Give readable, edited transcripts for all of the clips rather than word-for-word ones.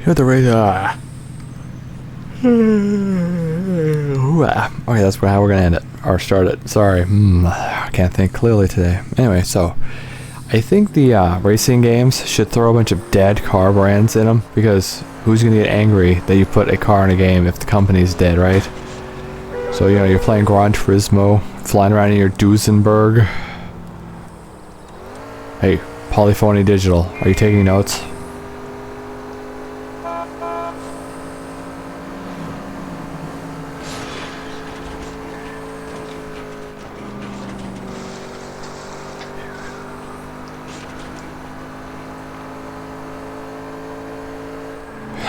You have to raise okay, that's how we're gonna end it. Or start it. Sorry. I can't think clearly today. Anyway, so I think the racing games should throw a bunch of dead car brands in them, because who's gonna get angry that you put a car in a game if the company's dead, right? So, you know, you're playing Gran Turismo, flying around in your Duesenberg. Hey, Polyphony Digital, are you taking notes?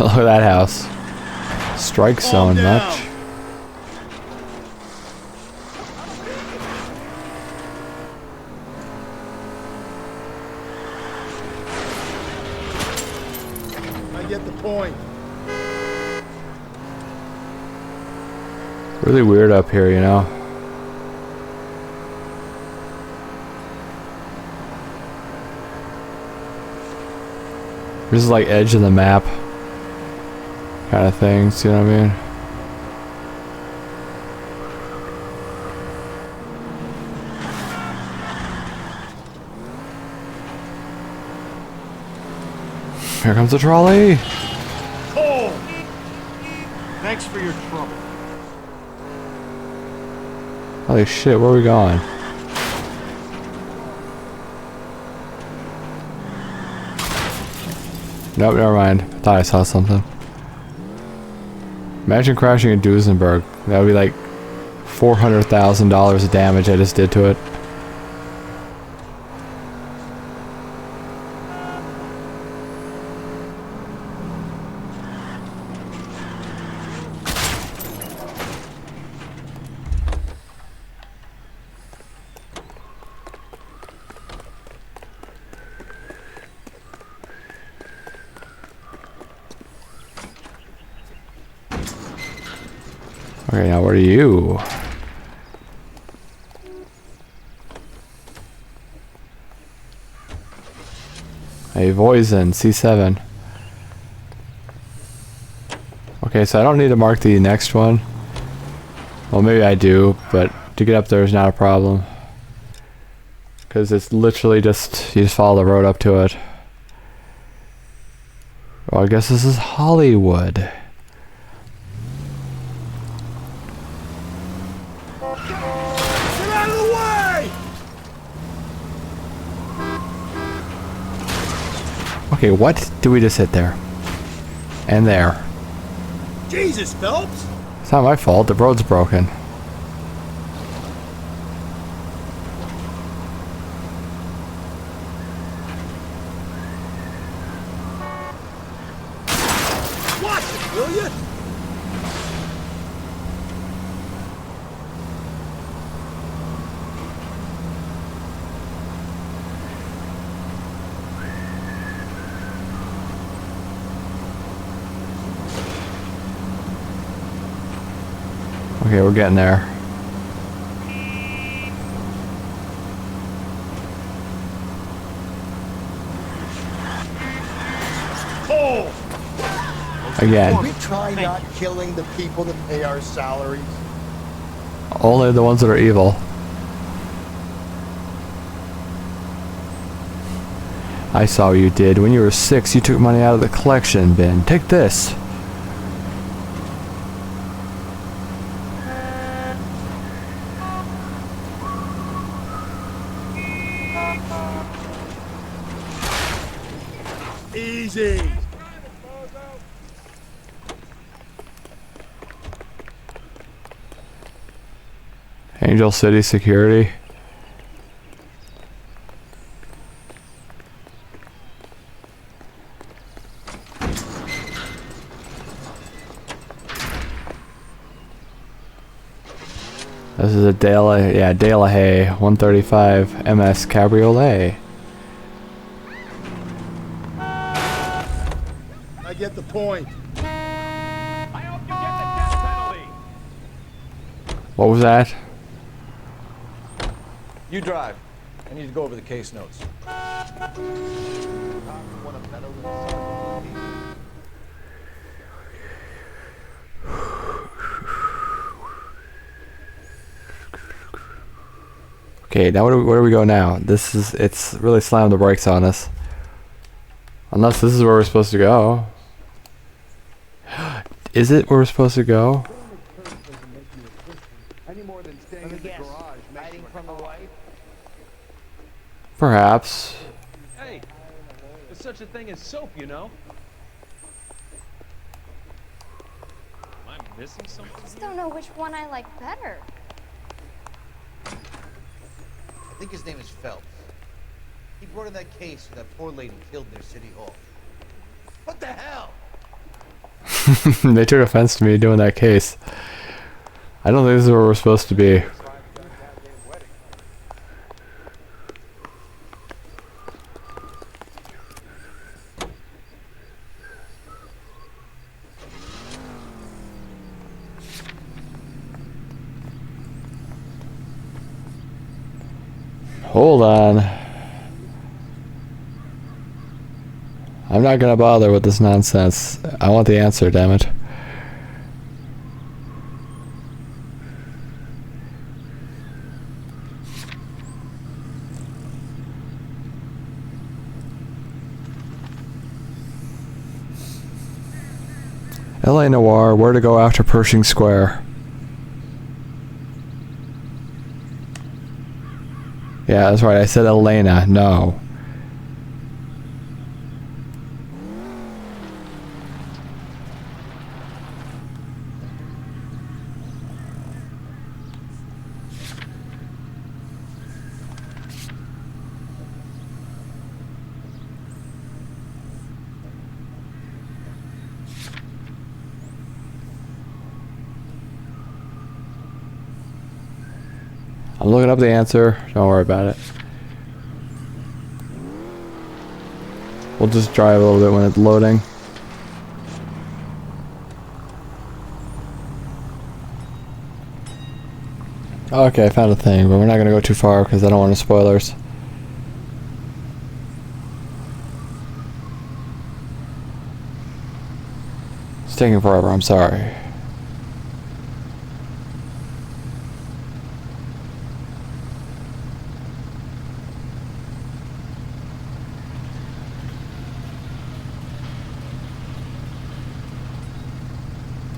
Look at that house. Strike zone much. I get the point. Really weird up here, you know. This is like edge of the map kind of things, you know what I mean? Here comes the trolley! Oh! Thanks for your trouble. Holy shit, where are we going? Nope, never mind. I thought I saw something. Imagine crashing in Duesenberg. That would be like $400,000 of damage I just did to it. Okay, now what are you? A Voisin, C7. Okay, so I don't need to mark the next one. Well, maybe I do, but to get up there is not a problem. Because it's literally just, you just follow the road up to it. Well, I guess this is Hollywood. Okay, what do we just hit there? And there. Jesus, Phelps! It's not my fault, the road's broken. Watch it, will you? Okay, we're getting there. Oh! Again. We try not killing the people that pay our salaries. Only the ones that are evil. I saw what you did. When you were 6, you took money out of the collection bin. Take this. Easy. Angel City Security. This is a De La Haye 135 MS Cabriolet. I get the point. I hope you get the death penalty. What was that? You drive. I need to go over the case notes. Okay, now where do we go now? It's really slammed the brakes on us. Unless this is where we're supposed to go. Is it where we're supposed to go? Any more than staying in the garage hiding from the wife? Perhaps. Hey, there's such a thing as soap, you know? Am I missing something? I just don't know which one I like better. I think his name is Phelps. He brought in that case where that poor lady killed near City Hall. What the hell? They took offense to me doing that case. I don't think this is where we're supposed to be. Hold on. I'm not gonna bother with this nonsense. I want the answer, damn it. LA Noire, where to go after Pershing Square? Yeah, that's right. I said Elena. No. I'm looking up the answer. Don't worry about it. We'll just drive a little bit when it's loading. Okay, I found a thing, but we're not going to go too far because I don't want any spoilers. It's taking forever, I'm sorry.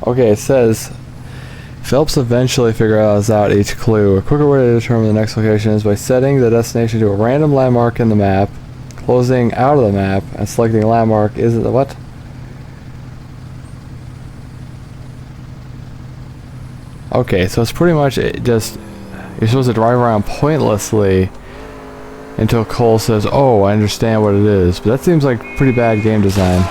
Okay, it says Phelps eventually figures out each clue. A quicker way to determine the next location is by setting the destination to a random landmark in the map, closing out of the map, and selecting a landmark. Is it the what? Okay, so it's pretty much just you're supposed to drive around pointlessly until Cole says, "Oh, I understand what it is." But that seems like pretty bad game design.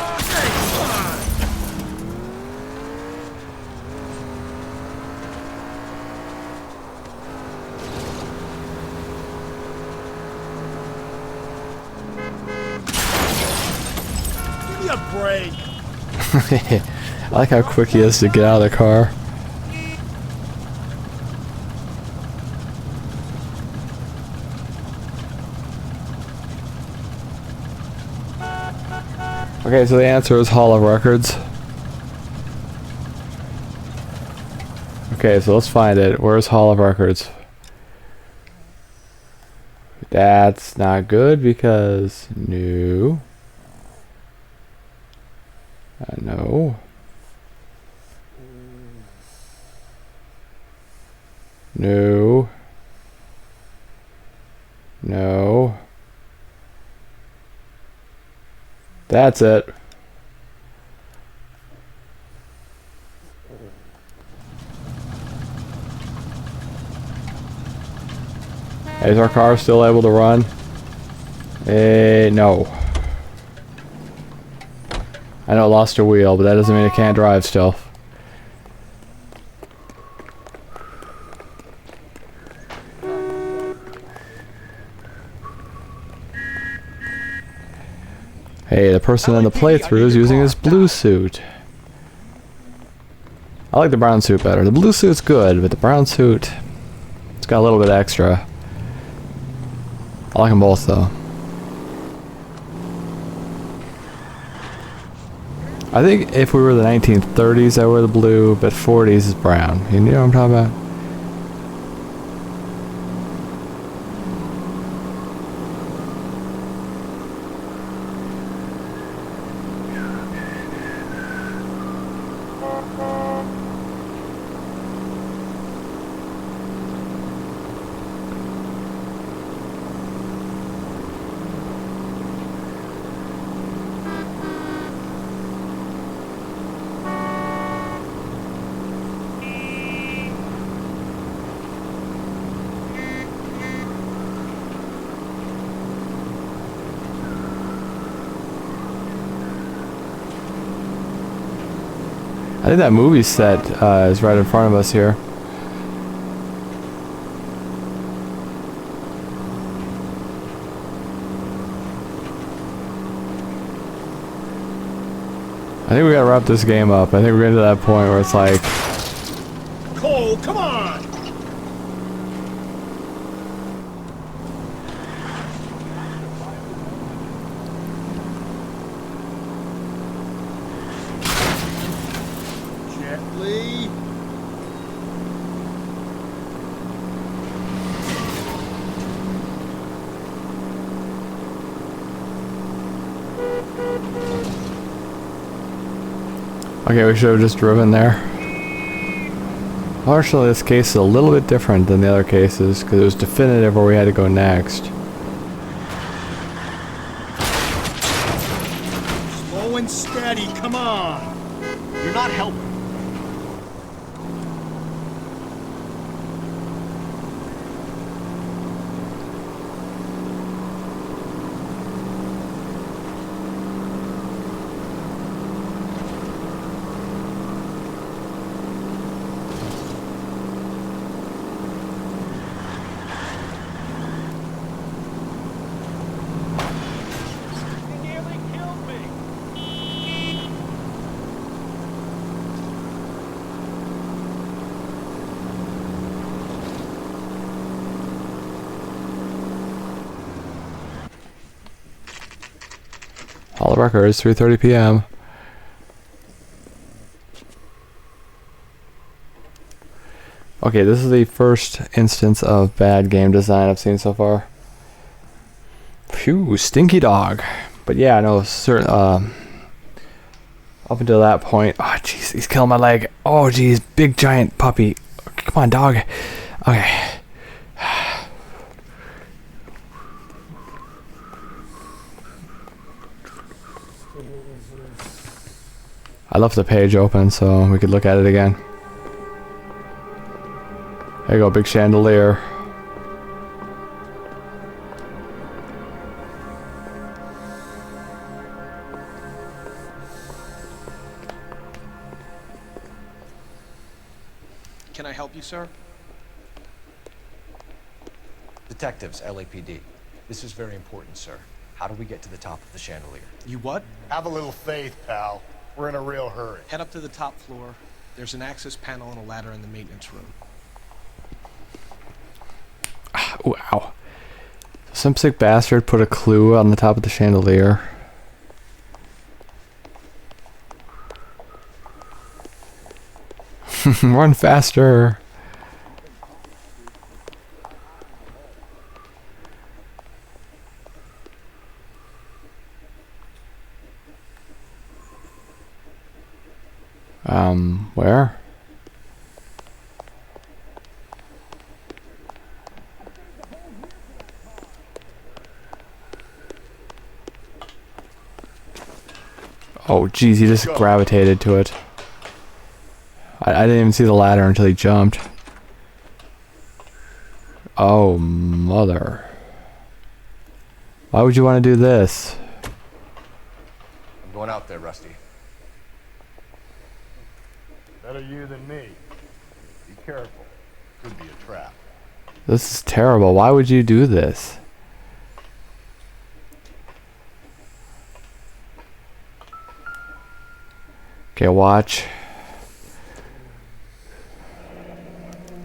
Give me a break. I like how quick he is to get out of the car. Okay, so the answer is Hall of Records. Okay, so let's find it. Where's Hall of Records? That's not good because no. No. No. No. That's it. Is our car still able to run? No. I know it lost a wheel, but that doesn't mean it can't drive still. Hey, the person in the playthrough is using his blue suit. I like the brown suit better. The blue suit's good, but the brown suit, it's got a little bit extra. I like them both though. I think if we were the 1930s, I wear the blue, but 40s is brown. You know what I'm talking about? I think that movie set is right in front of us here. I think we gotta wrap this game up. I think we're getting to that point where it's like... Cole, come on! Gently. Okay, we should have just driven there. Unfortunately, this case is a little bit different than the other cases because it was definitive where we had to go next. Slow and steady, come on! You're not helping. You nearly killed me. All the records, 3:30 p.m. Okay, this is the first instance of bad game design I've seen so far. Phew, stinky dog. But yeah, no, certain, up until that point, oh jeez, he's killing my leg. Oh jeez, big giant puppy. Come on, dog. Okay. I left the page open so we could look at it again. There you go, big chandelier. Can I help you, sir? Detectives, LAPD. This is very important, sir. How do we get to the top of the chandelier? You what? Have a little faith, pal. We're in a real hurry. Head up to the top floor. There's an access panel and a ladder in the maintenance room. Ooh, ow. Some sick bastard put a clue on the top of the chandelier. Run faster. Where? Oh, geez, he just gravitated to it. I didn't even see the ladder until he jumped. Oh, mother. Why would you want to do this? I'm going out there, Rusty. Better you than me. Be careful. Could be a trap. This is terrible. Why would you do this? Okay, watch.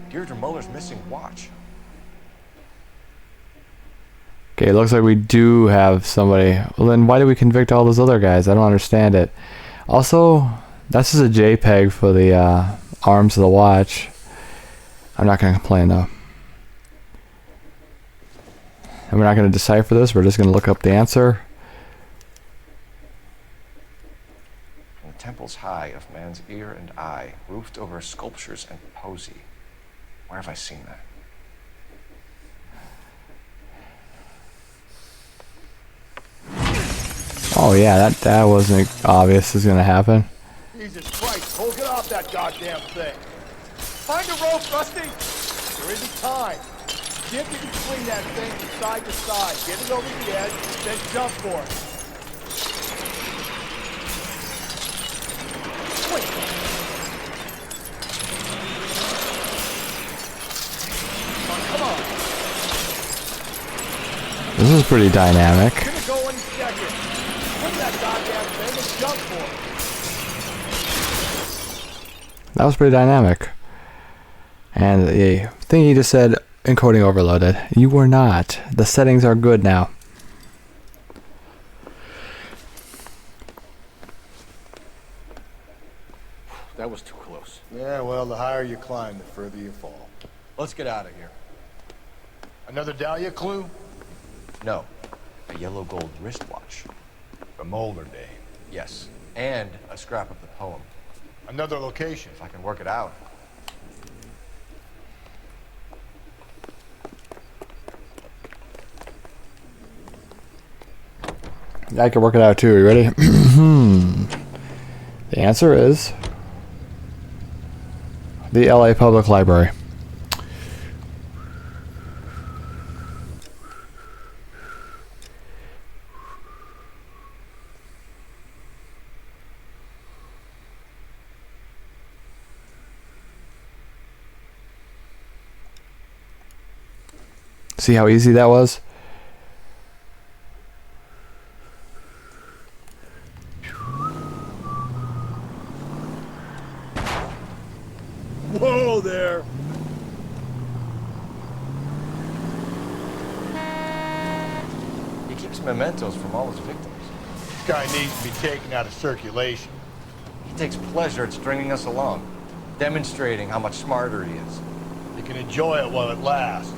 Deirdre Muller's missing watch. Okay, it looks like we do have somebody. Well, then why did we convict all those other guys? I don't understand it. Also, that's just a JPEG for the arms of the watch. I'm not going to complain, though. And we're not going to decipher this. We're just going to look up the answer. From temples high of man's ear and eye, roofed over sculptures and poesy. Where have I seen that? Oh yeah, that wasn't obvious is gonna happen. Jesus Christ, Cole, get off that goddamn thing. Find a rope, Rusty. There isn't time. See if you can swing that thing from side to side. Get it over the edge, then jump for it. Wait. This is pretty dynamic. Gonna go any second. Put that goddamn thing and jump for it. That was pretty dynamic. And the thing he just said, encoding overloaded. You were not. The settings are good now. That was too close. Yeah, well, the higher you climb, the further you fall. Let's get out of here. Another Dahlia clue? No. A yellow gold wristwatch. From older day. Yes. And a scrap of the poem. Another location. If I can work it out. I can work it out too. You ready? The answer is the LA Public Library. See how easy that was? Whoa there! He keeps mementos from all his victims. This guy needs to be taken out of circulation. He takes pleasure at stringing us along, demonstrating how much smarter he is. You can enjoy it while it lasts.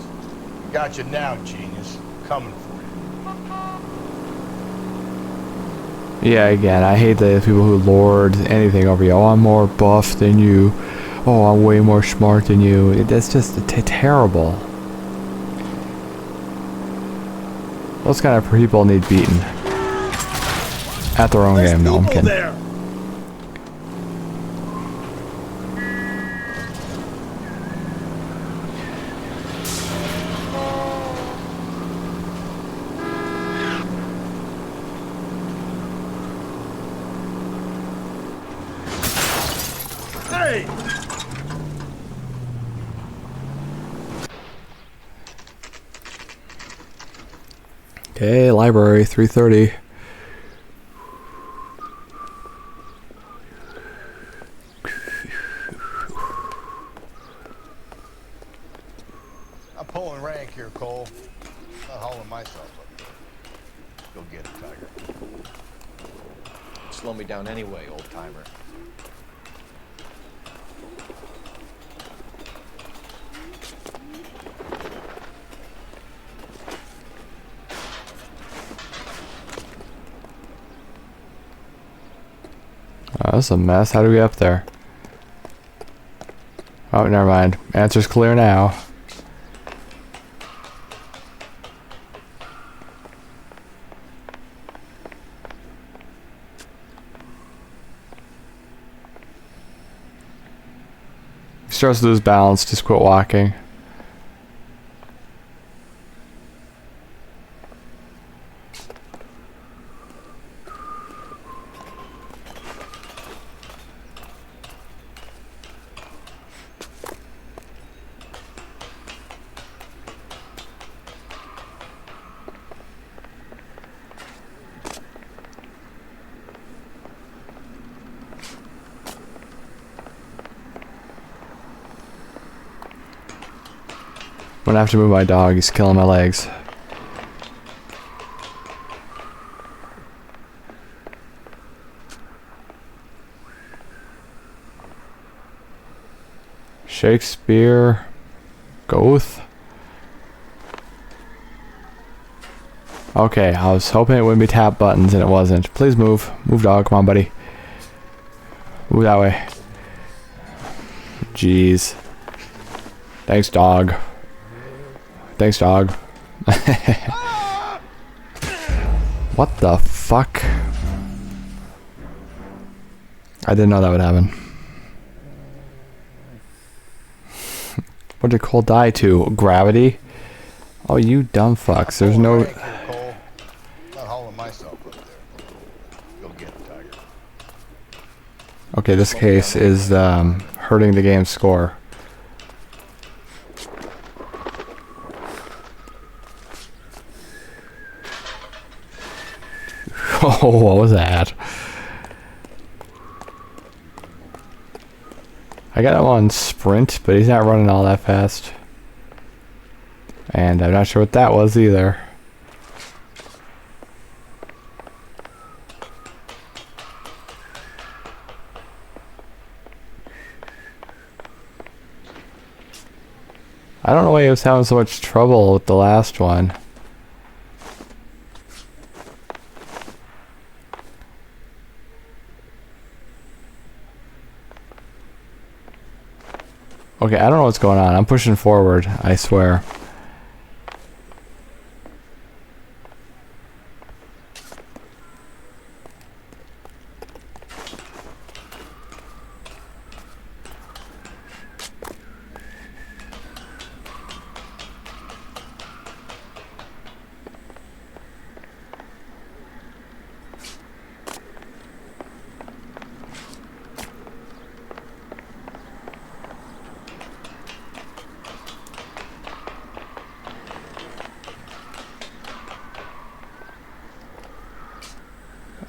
Got you now, genius. Coming for you. Yeah, again, I hate the people who lord anything over you. Oh, I'm more buff than you. Oh, I'm way more smart than you. That's just terrible. Those kind of people need beaten. At their own game. No, I'm kidding. There. Hey! Okay, library, 3:30. I'm pulling rank here, Cole. Not hauling myself up there. Go get it, Tiger. Slow me down anyway, old timer. Oh, that's a mess. How do we get up there? Oh, never mind. Answer's clear now. He starts to lose balance, just quit walking. I'm gonna have to move my dog, he's killing my legs. Shakespeare. Goth. Okay, I was hoping it wouldn't be tap buttons and it wasn't. Please move. Move, dog. Come on, buddy. Move that way. Jeez. Thanks, dog. Thanks, dog. What the fuck? I didn't know that would happen. What did Cole die to? Gravity? Oh, you dumb fucks. There's no... Rank here, Cole. Not hauling myself up there. Go get it, Tiger. Okay, this case is hurting the game's score. I got him on sprint, but he's not running all that fast. And I'm not sure what that was either. I don't know why he was having so much trouble with the last one. Okay, I don't know what's going on. I'm pushing forward, I swear.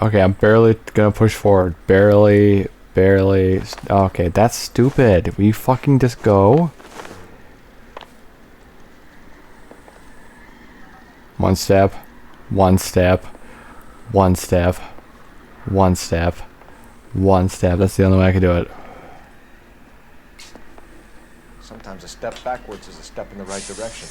Okay, I'm barely gonna push forward. Barely. Okay, that's stupid. Will you fucking just go? One step. One step. One step. One step. One step. That's the only way I can do it. Sometimes a step backwards is a step in the right direction.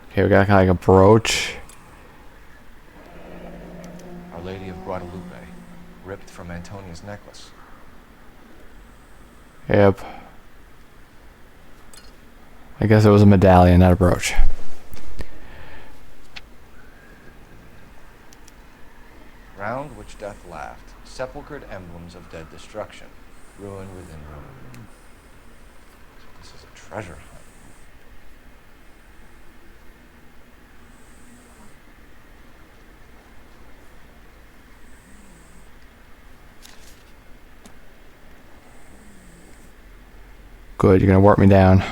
Okay, we got kind of like a brooch. Our Lady of Guadalupe, ripped from Antonia's necklace. Yep. I guess it was a medallion, not a brooch. Round which death laughed, sepulchred emblems of dead destruction, ruin within ruin. This is a treasure hunt. Good, you're gonna warp me down.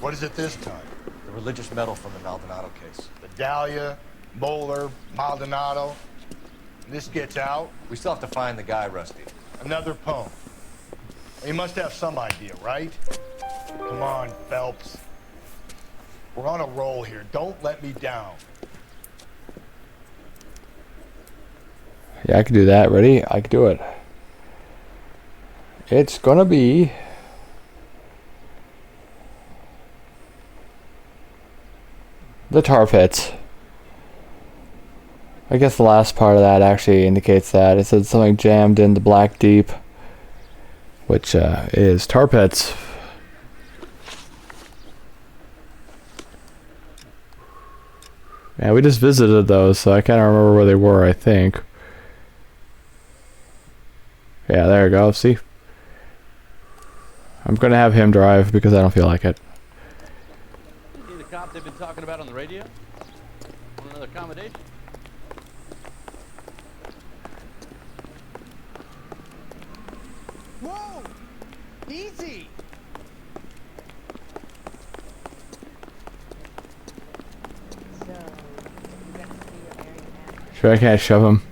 What is it this time? The religious medal from the Maldonado case. The Dahlia, Moeller, Maldonado. This gets out. We still have to find the guy, Rusty. Another poem. You must have some idea, right? Come on, Phelps. We're on a roll here. Don't let me down. Yeah, I can do that. Ready? I can do it. It's gonna be... the tar pits. I guess the last part of that actually indicates that. It said something jammed in the Black Deep, which is tar pits. Yeah, we just visited those, so I can't remember where they were, I think. Yeah, there you go, see? I'm gonna have him drive because I don't feel like it. See the cop they've been talking about on the radio? Want another accommodation? Whoa! Easy! Sure, I can't shove him.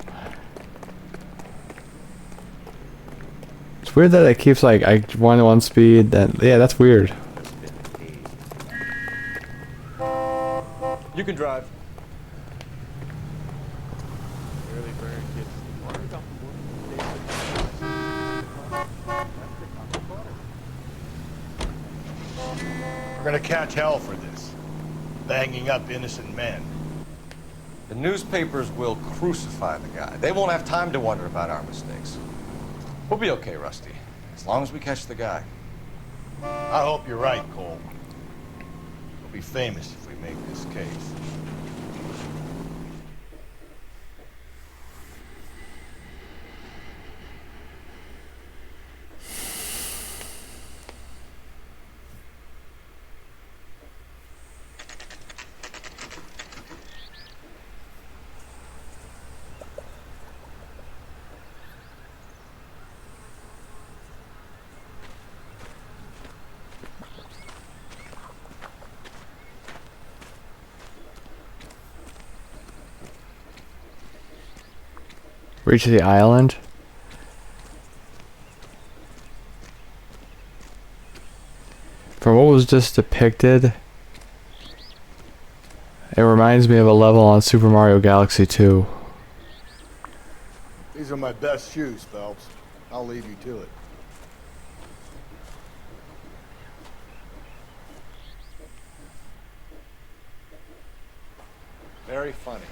It's weird that it keeps like I want one speed. Then yeah, that's weird. You can drive. We're gonna catch hell for this. Banging up innocent men. The newspapers will crucify the guy. They won't have time to wonder about our mistakes. We'll be okay, Rusty, as long as we catch the guy. I hope you're right, Cole. We'll be famous if we make this case. Reach the island. From what was just depicted, it reminds me of a level on Super Mario Galaxy 2. These are my best shoes, Phelps. I'll leave you to it. Very funny.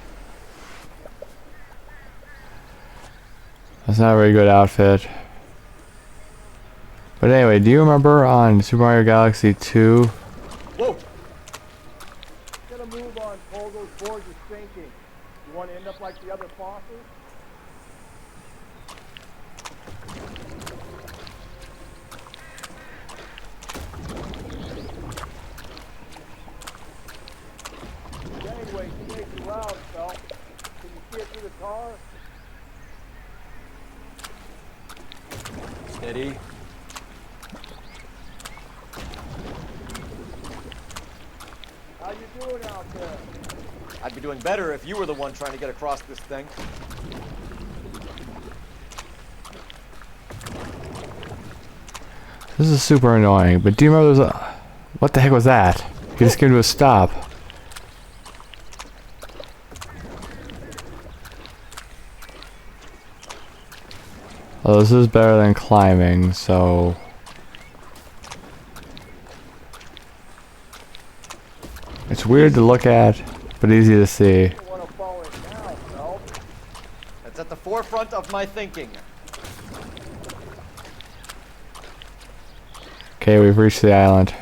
That's not a very good outfit. But anyway, do you remember on Super Mario Galaxy 2? Whoa! Get a move on, Cole. Those boards are sinking. You want to end up like the other fossils? Gangway can make you loud, Phelps. Can you see it through the car? Steady. How you doing out there? I'd be doing better if you were the one trying to get across this thing. This is super annoying, but do you remember there was a... What the heck was that? He just came to a stop. Oh, this is better than climbing, so... It's weird to look at, but easy to see. You want to follow it now, Phelps? That's at the forefront of my thinking. Okay, we've reached the island.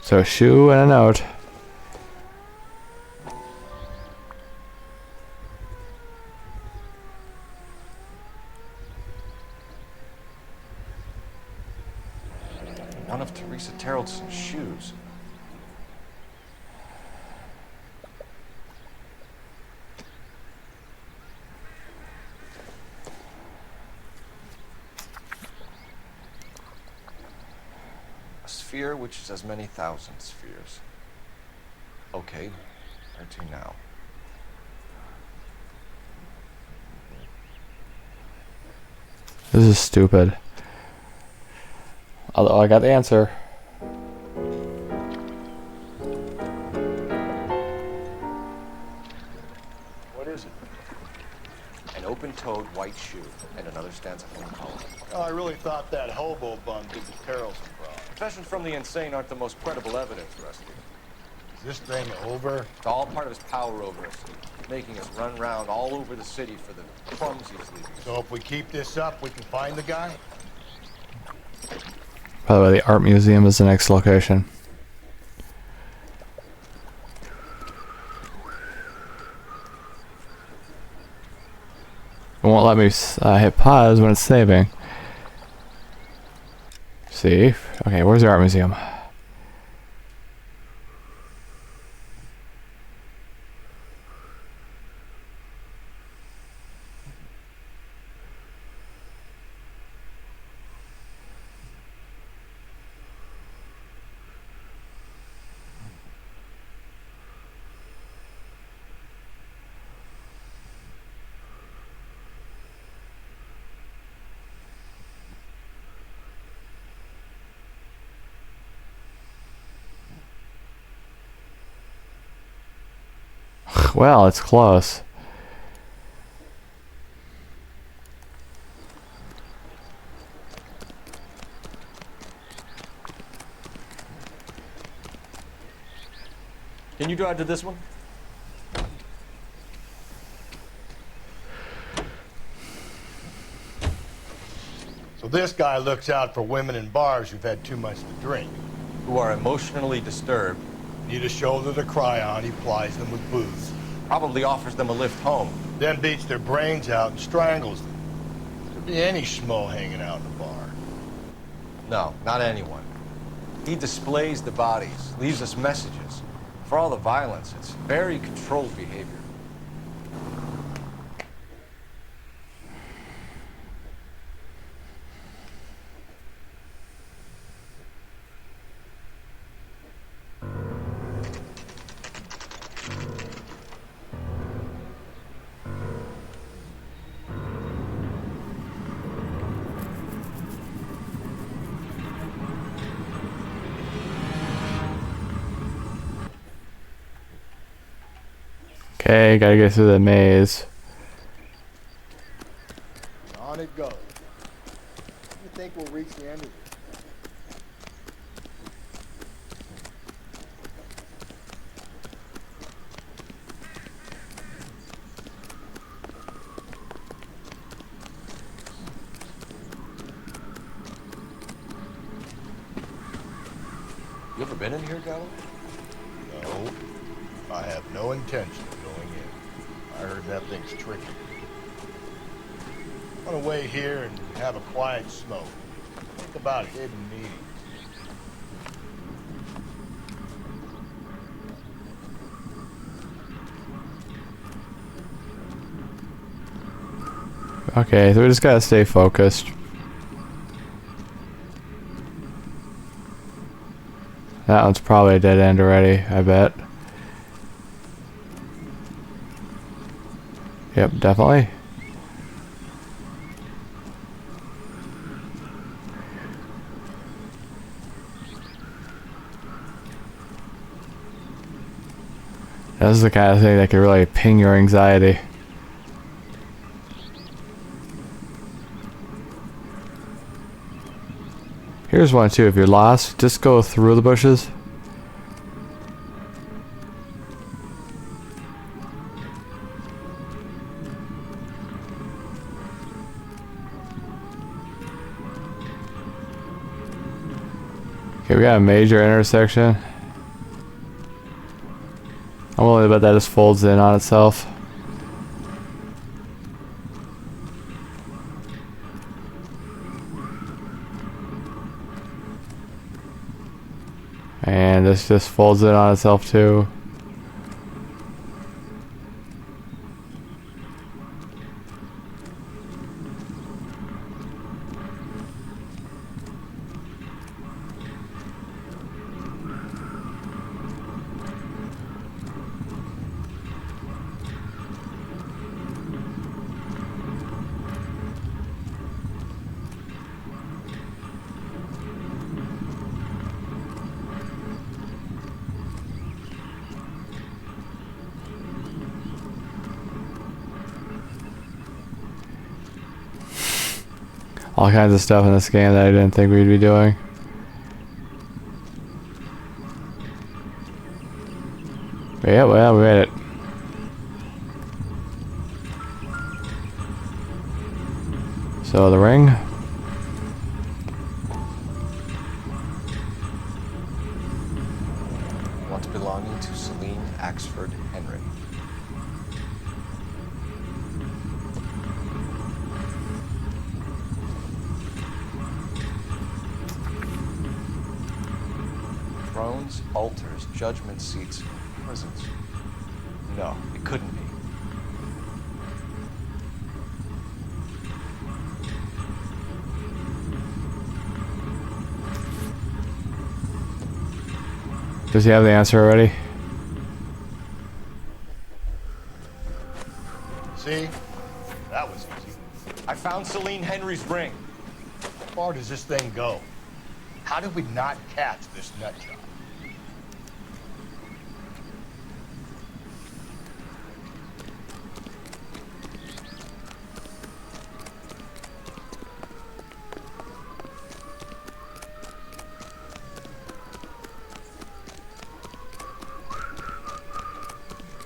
So a shoe and a note. One of Teresa Terrelson's shoes. A sphere which is as many thousand spheres. Okay, where to now? This is stupid. Although I got the answer. What is it? An open-toed white shoe and another stands up in color. Oh, I really thought that hobo bum did the Terrelson problem. Confessions from the insane aren't the most credible evidence, Rusty. Is this thing over? It's all part of his power over us, making us run around all over the city for the crumbs he's leaving us. So if we keep this up, we can find the guy? By the way, the art museum is the next location. It won't let me hit pause when it's saving. See? Okay, where's the art museum? Well, it's close. Can you drive to this one? So this guy looks out for women in bars who've had too much to drink. Who are emotionally disturbed. Need a shoulder to cry on, he plies them with booze. Probably offers them a lift home. Then beats their brains out and strangles them. Could be any schmo hanging out in the bar. No, not anyone. He displays the bodies, leaves us messages. For all the violence, it's very controlled behavior. Okay, gotta get through the maze. On it goes. You think we'll reach the end of it? You ever been in here, Gallo? No. I have no intention of going in. I heard that thing's tricky. I want to wait here and have a quiet smoke. Think about hidden meetings. Okay, so we just gotta stay focused. That one's probably a dead end already, I bet. Yep, definitely. This is the kind of thing that could really ping your anxiety. Here's one too, if you're lost, just go through the bushes. Okay, we got a major intersection. I'm willing to bet that just folds in on itself. And this just folds in on itself too. All kinds of stuff in this game that I didn't think we'd be doing. But yeah, well, we made it. So the ring. Once belonging to Celine Axford Henry. Thrones, altars, judgment seats, prisons. No, it couldn't be. Does he have the answer already? See? That was easy. I found Celine Henry's ring. How far does this thing go? How did we not catch this nut job?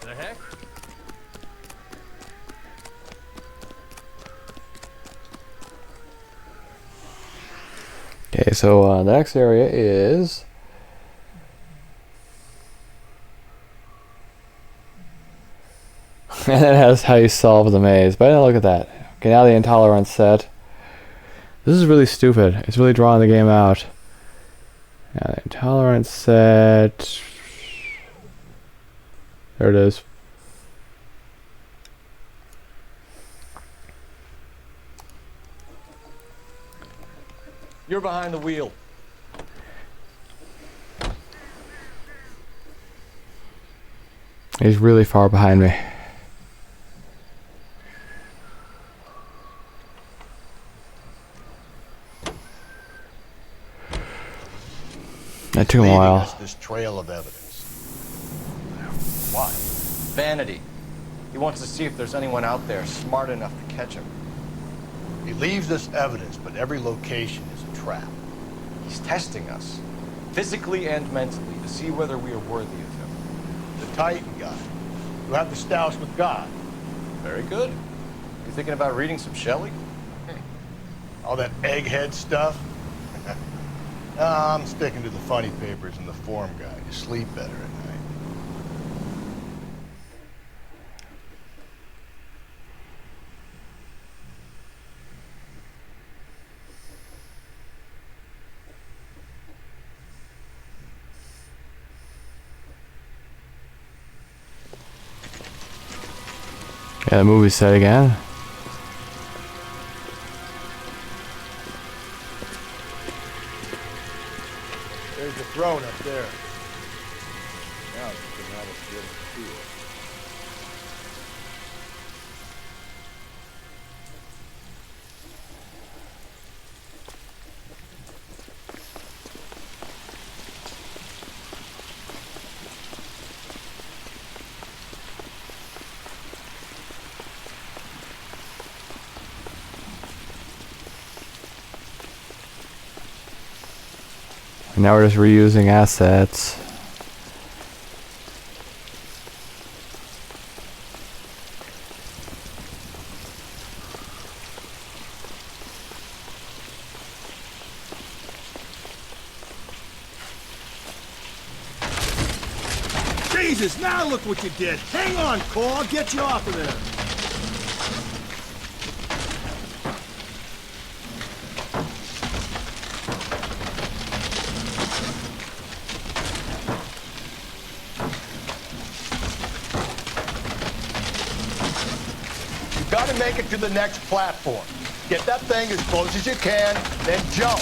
The heck? Okay, so the next area is and it has how you solve the maze. But I didn't look at that. Okay, now the intolerance set. This is really stupid. It's really drawing the game out. Now the intolerance set. There it is. You're behind the wheel. He's really far behind me. That took a Leaving while. us this trail of evidence. Why? Vanity. He wants to see if there's anyone out there smart enough to catch him. He leaves us evidence, but every location is a trap. He's testing us, physically and mentally, to see whether we are worthy of him. The Titan guy. You have the stoush with God. Very good. You thinking about reading some Shelley? All that egghead stuff. I'm sticking to the funny papers and the form guide. You sleep better at night. Yeah, the movie's set again. There's the throne up there. Now you can have us get a tour. Now we're just reusing assets. Jesus, now look what you did. Hang on, Cole. I'll get you off of there. You gotta make it to the next platform. Get that thing as close as you can, then jump.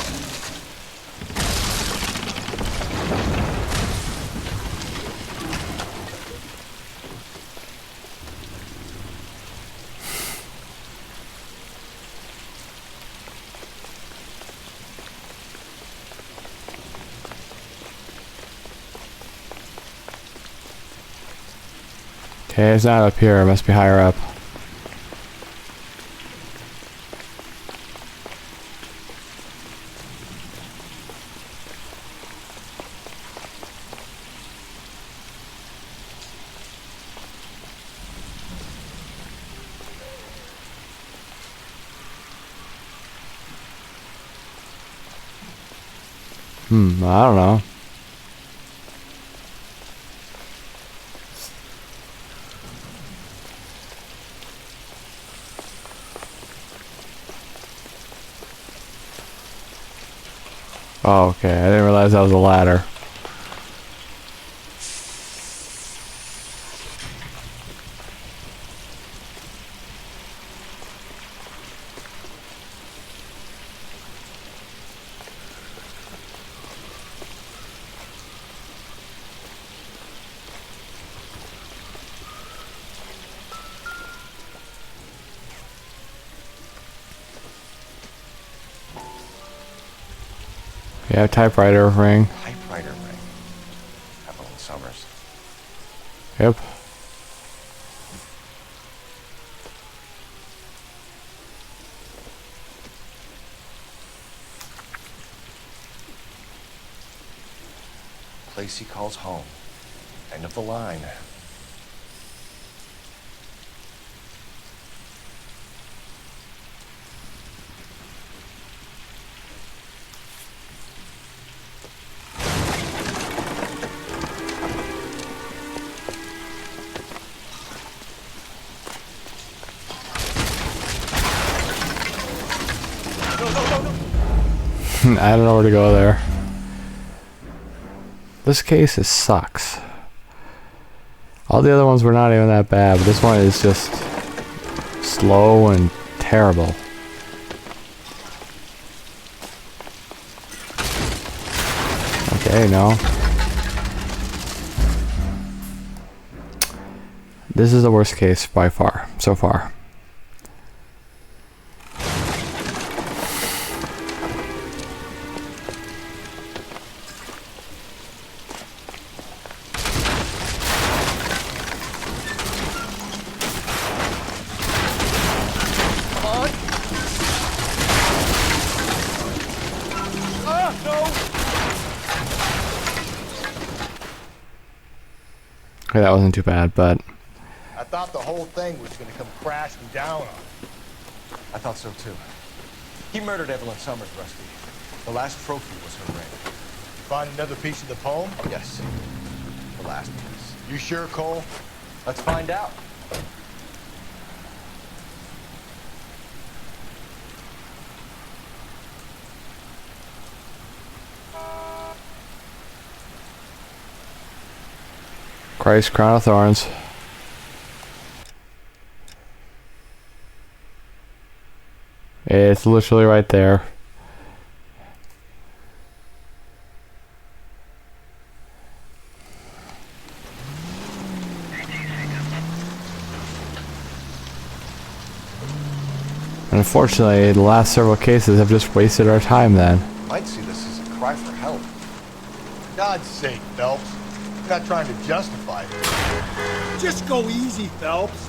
Okay, it's not up here. It must be higher up. I don't know. Oh, okay. I didn't realize that was a ladder. Yeah, typewriter ring. Typewriter ring. Evelyn Summers. Yep. Place he calls home. End of the line. I don't know where to go there. This case sucks. All the other ones were not even that bad, but this one is just slow and terrible. Okay, no. This is the worst case by far, so far. Okay, that wasn't too bad, but I thought the whole thing was gonna come crashing down on us. I thought so too. He murdered Evelyn Summers, Rusty. The last trophy was her ring. Find another piece of the poem? Yes. The last piece. You sure, Cole? Let's find out. Christ, crown of thorns. It's literally right there. Unfortunately, the last several cases have just wasted our time then. Might see this as a cry for help. For God's sake, Phelps. I'm not trying to justify it. Just go easy, Phelps.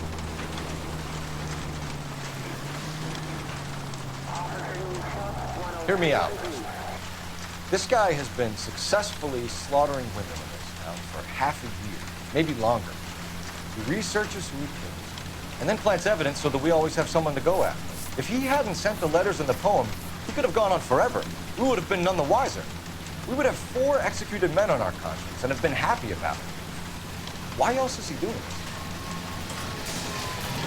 Hear me out. This guy has been successfully slaughtering women in this town for half a year, maybe longer. He researches who he kills, and then plants evidence so that we always have someone to go after. If he hadn't sent the letters in the poem, he could have gone on forever. We would have been none the wiser. We would have 4 executed men on our conscience and have been happy about it. Why else is he doing this?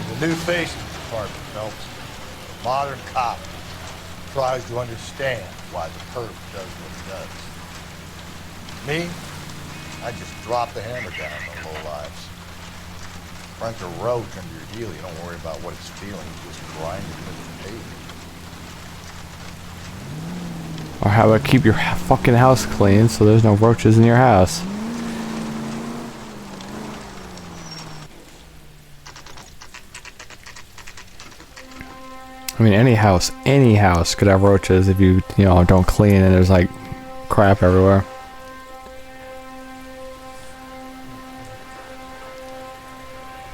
There's a new face in the department, Phelps. A modern cop tries to understand why the perp does what he does. Me? I just drop the hammer down on the low lives. Front a roach under your heel, you don't worry about what it's feeling, you just grind it into the pavement. Or how about keep your fucking house clean so there's no roaches in your house? I mean, any house could have roaches if you know, don't clean and there's like crap everywhere.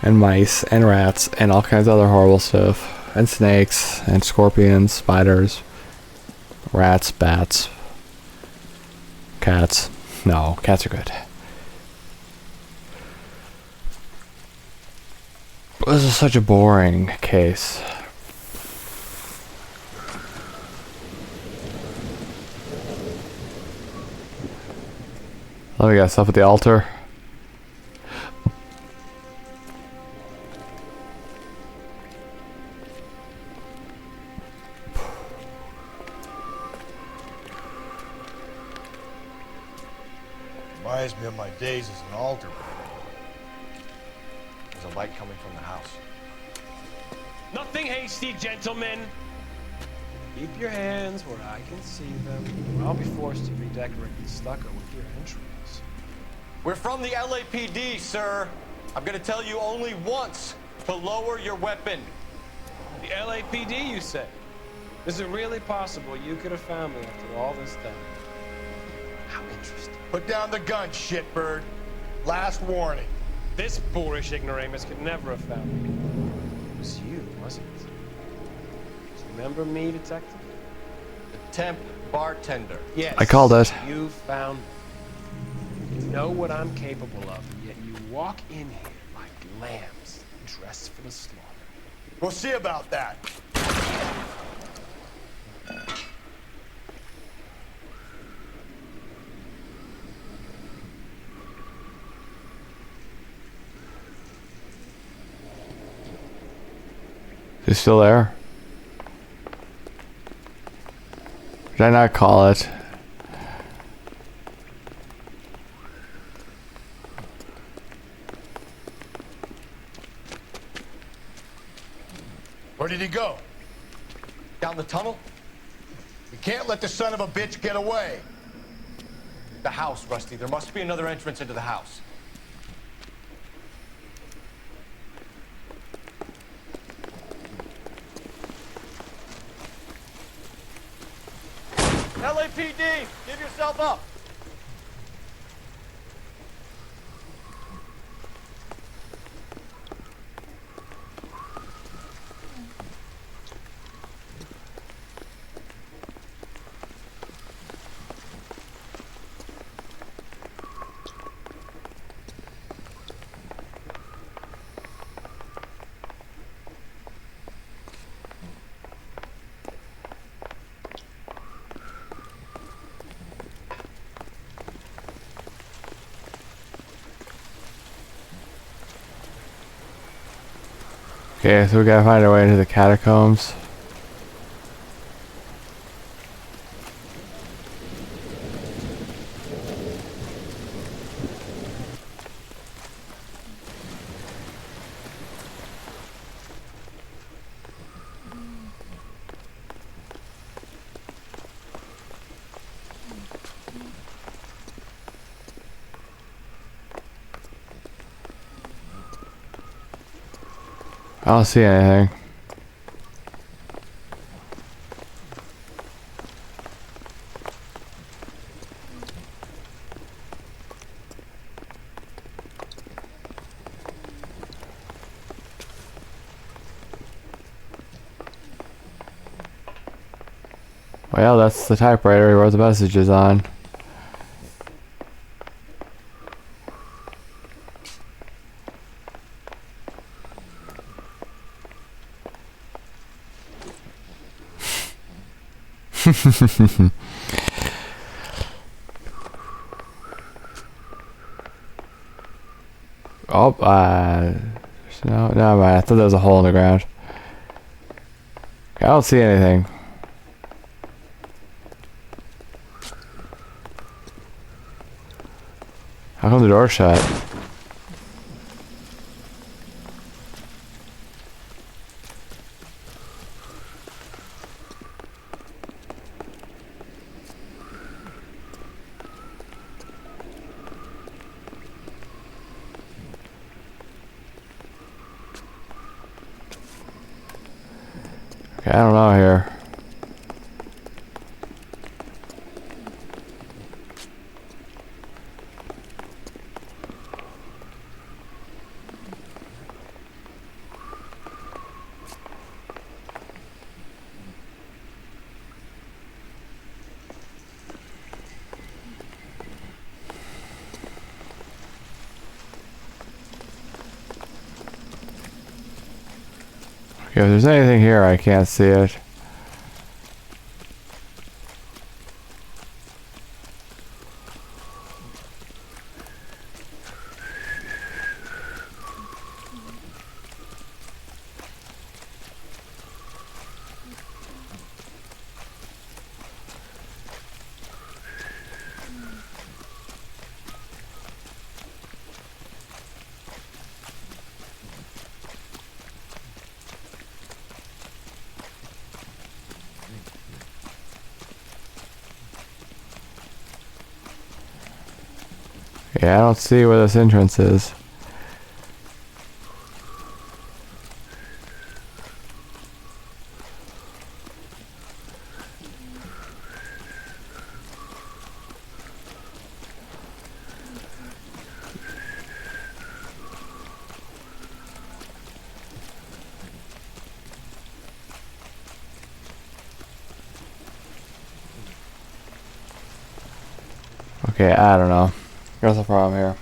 And mice and rats and all kinds of other horrible stuff. And snakes and scorpions, spiders, rats, bats, cats. No, cats are good. But this is such a boring case. Oh, we got stuff at the altar. Reminds me of my days as an altar boy. There's a light coming from the house. Nothing hasty, gentlemen. Keep your hands where I can see them, or I'll be forced to redecorate the stucco with your entrails. We're from the LAPD, sir. I'm gonna tell you only once to lower your weapon. The LAPD, you say? Is it really possible you could have found me after all this time? How interesting. Put down the gun, shitbird. Last warning. This boorish ignoramus could never have found me. It was you, wasn't it? Do you remember me, detective? The temp bartender. Yes. I called it. You found me. You know what I'm capable of, and yet you walk in here like lambs dressed for the slaughter. We'll see about that. Is he still there? Did I not call it? Where did he go? Down the tunnel? We can't let the son of a bitch get away. The house, Rusty. There must be another entrance into the house. LAPD, give yourself up. Okay, so we gotta find our way into the catacombs. I don't see anything. Well, that's the typewriter he wrote the messages on. Oh, no, never mind. I thought there was a hole in the ground. Okay, I don't see anything. How come the door's shut? Okay, I don't know here. Okay, if there's anything here, I can't see it. Yeah, I don't see where this entrance is. Okay, I don't know. What's the problem here?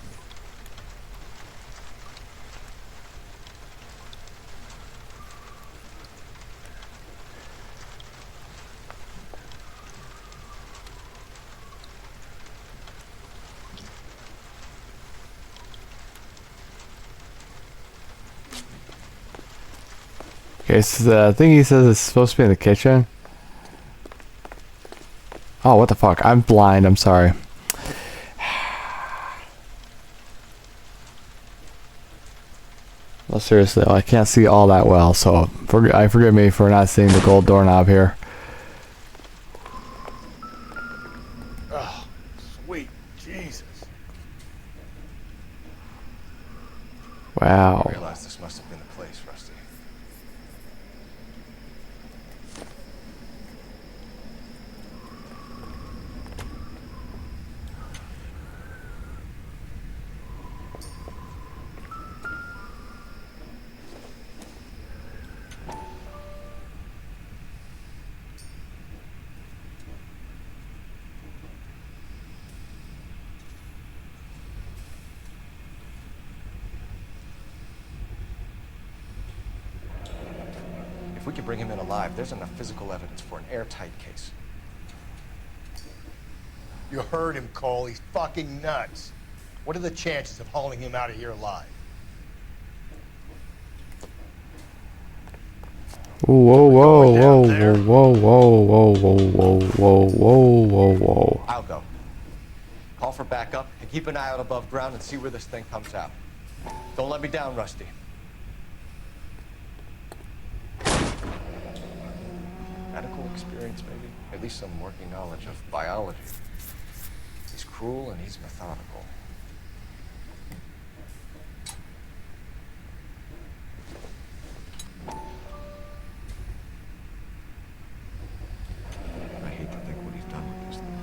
Okay, so the thing he says is supposed to be in the kitchen. Oh, what the fuck? I'm blind, I'm sorry. Well, seriously, I can't see all that well, so forgive me for not seeing the gold doorknob here. Oh, sweet Jesus. Wow. I realize this must have been the place, Rusty. If we can bring him in alive, there's enough physical evidence for an airtight case. You heard him, Cole. He's fucking nuts. What are the chances of hauling him out of here alive? Whoa, whoa, going whoa, down there. whoa, whoa, whoa, whoa, whoa, whoa, whoa, whoa, whoa. I'll go. Call for backup and keep an eye out above ground and see where this thing comes out. Don't let me down, Rusty. Medical experience, maybe? At least some working knowledge of biology. He's cruel and he's methodical. I hate to think what he's done with this thing.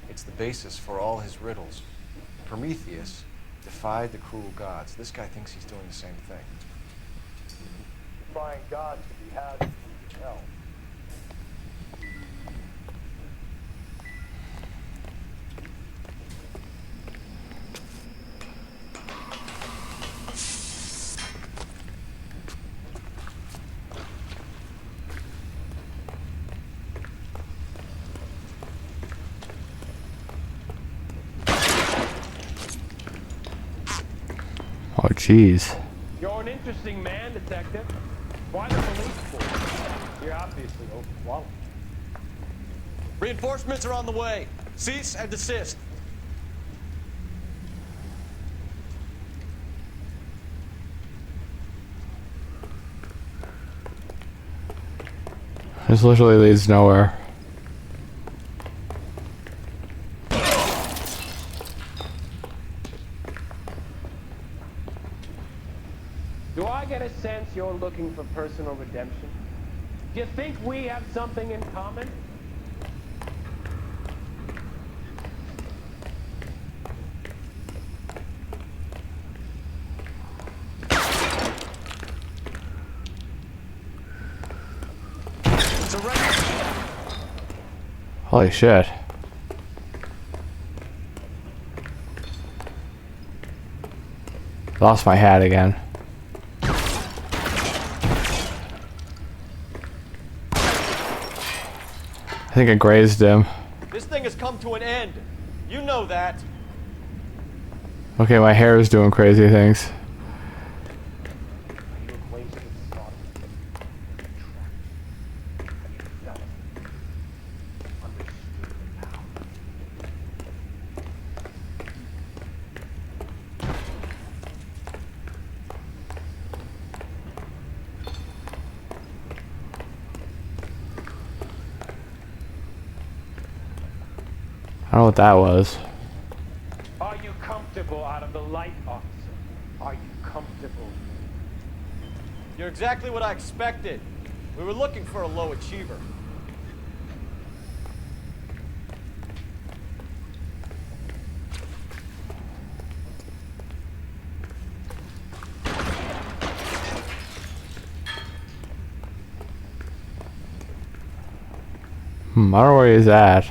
It's the basis for all his riddles. Prometheus defied the cruel gods. This guy thinks he's doing the same thing. Defying God to be had in hell. Oh, jeez. You're an interesting man, Detective. Why the police force? You're obviously overqualified. Reinforcements are on the way. Cease and desist. This literally leads nowhere. Do I get a sense you're looking for personal redemption? Do you think we have something in common? Holy shit. Lost my hat again. I think I grazed him. This thing has come to an end. You know that. Okay, my hair is doing crazy things. I don't know what that was. Are you comfortable out of the light, officer? Are you comfortable? You're exactly what I expected. We were looking for a low achiever. I don't know where he's at.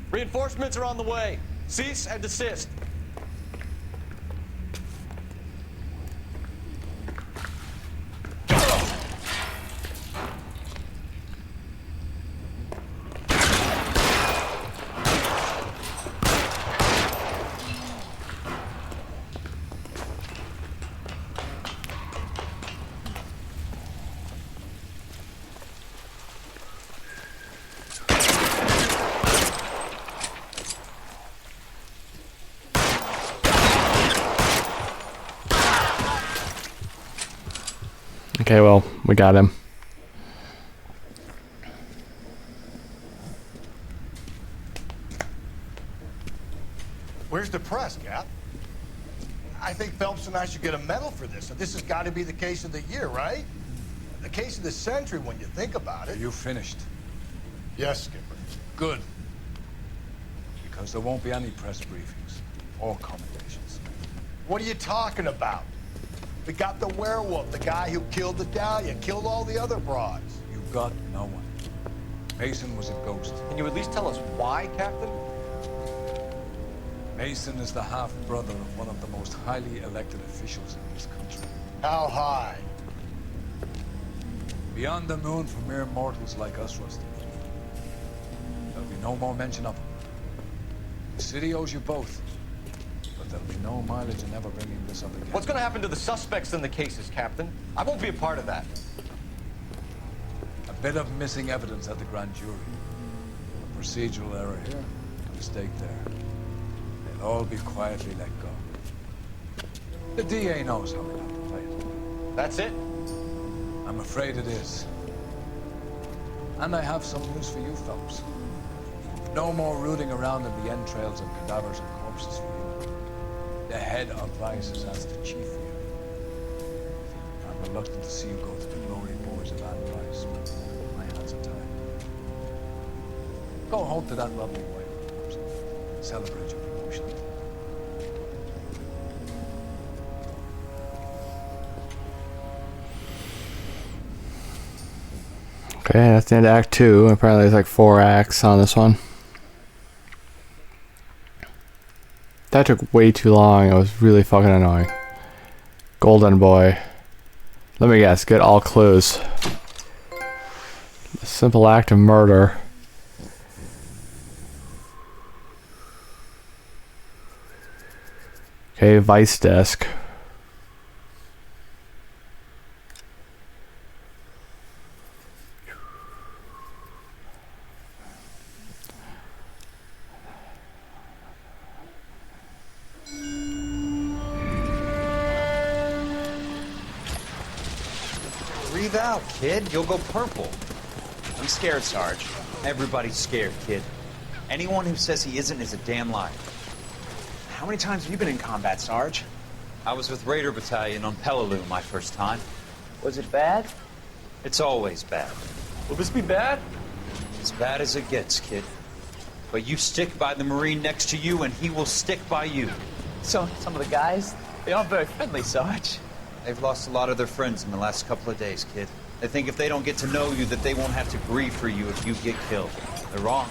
Reinforcements are on the way. Cease and desist. Okay, well, we got him. Where's the press, Cap? I think Phelps and I should get a medal for this. So this has got to be the case of the year, right? The case of the century when you think about it. You finished? Yes, Skipper. Good. Because there won't be any press briefings or commendations. What are you talking about? We got the werewolf, the guy who killed Dahlia, killed all the other broads. You got no one. Mason was a ghost. Can you at least tell us why, Captain? Mason is the half-brother of one of the most highly elected officials in this country. How high? Beyond the moon for mere mortals like us, Rusty. There'll be no more mention of him. The city owes you both. But there'll be no mileage in ever bringing this up again. What's gonna happen to the suspects in the cases, Captain? I won't be a part of that. A bit of missing evidence at the grand jury. A procedural error here, a mistake there. They'll all be quietly let go. The DA knows how we have to play it. That's it? I'm afraid it is. And I have some news for you folks. No more rooting around in the entrails of cadavers and corpses for you. The head of Vice has asked the chief for you. I'm reluctant to see you go to the glory boards of Anne Vice, but my hands are tied. Go home to that lovely wife of yours and celebrate your promotion. Okay, that's the end of Act 2. Apparently there's like 4 acts on this one. That took way too long. It was really fucking annoying. Golden Boy. Let me guess, get all clues. A simple act of murder. Okay, Vice Desk. Breathe out, kid. You'll go purple. I'm scared, Sarge. Everybody's scared, kid. Anyone who says he isn't is a damn liar. How many times have you been in combat, Sarge? I was with Raider Battalion on Peleliu my first time. Was it bad? It's always bad. Will this be bad? As bad as it gets, kid. But you stick by the Marine next to you and he will stick by you. So, some of the guys, they aren't very friendly, Sarge. They've lost a lot of their friends in the last couple of days, kid. They think if they don't get to know you that they won't have to grieve for you if you get killed. They're wrong.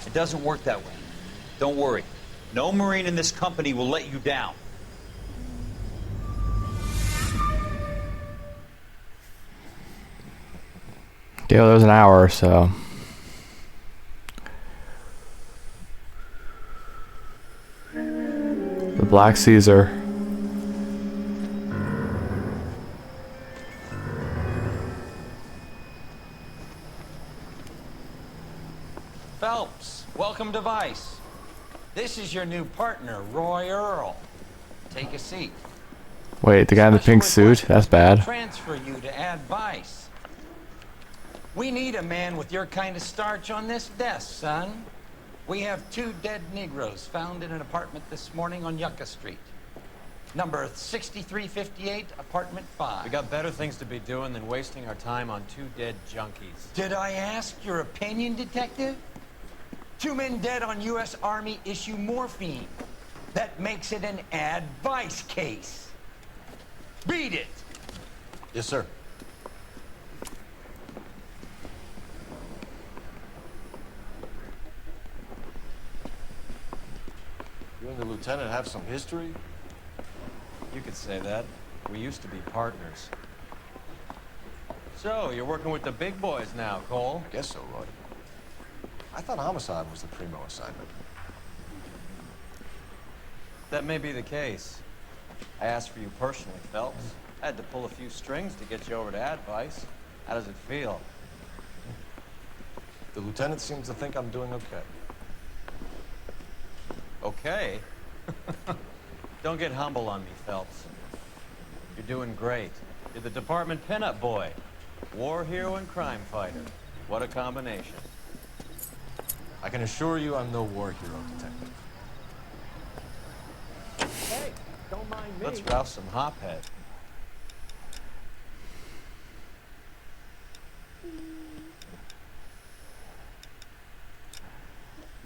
It doesn't work that way. Don't worry. No Marine in this company will let you down. Yeah, there was an hour or so. The Black Caesar. Phelps, welcome to Vice. This is your new partner, Roy Earl. Take a seat. Wait, the guy in the pink suit? That's bad. Transfer you to Ad Vice. We need a man with your kind of starch on this desk, son. We have 2 dead Negroes found in an apartment this morning on Yucca Street. Number 6358, apartment 5. We got better things to be doing than wasting our time on 2 dead junkies. Did I ask your opinion, detective? 2 men dead on U.S. Army issue morphine. That makes it an advice case. Beat it! Yes, sir. You and the lieutenant have some history? You could say that. We used to be partners. So, you're working with the big boys now, Cole? Guess so, Roy. I thought homicide was the primo assignment. That may be the case. I asked for you personally, Phelps. I had to pull a few strings to get you over to Advice. How does it feel? The lieutenant seems to think I'm doing okay. Okay? Don't get humble on me, Phelps. You're doing great. You're the department pinup boy. War hero and crime fighter. What a combination. I can assure you I'm no war hero, detective. Hey, don't mind me. Let's rouse some hophead.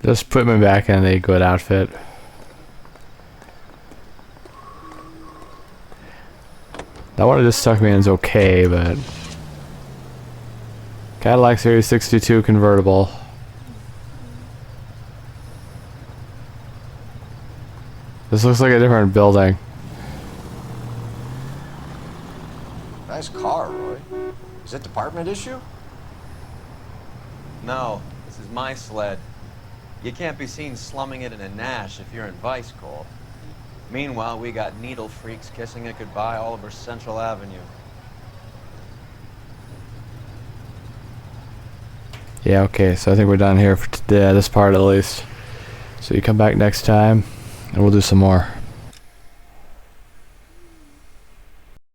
Just put me back in a good outfit. That one just stuck me in is okay, but Cadillac Series 62 convertible. This looks like a different building. Nice car, Roy. Is it department issue? No, this is my sled. You can't be seen slumming it in a Nash if you're in Vice Corps. Meanwhile, we got needle freaks kissing it goodbye all over Central Avenue. Yeah, okay, so I think we're done here for today, this part at least. So you come back next time, and we'll do some more.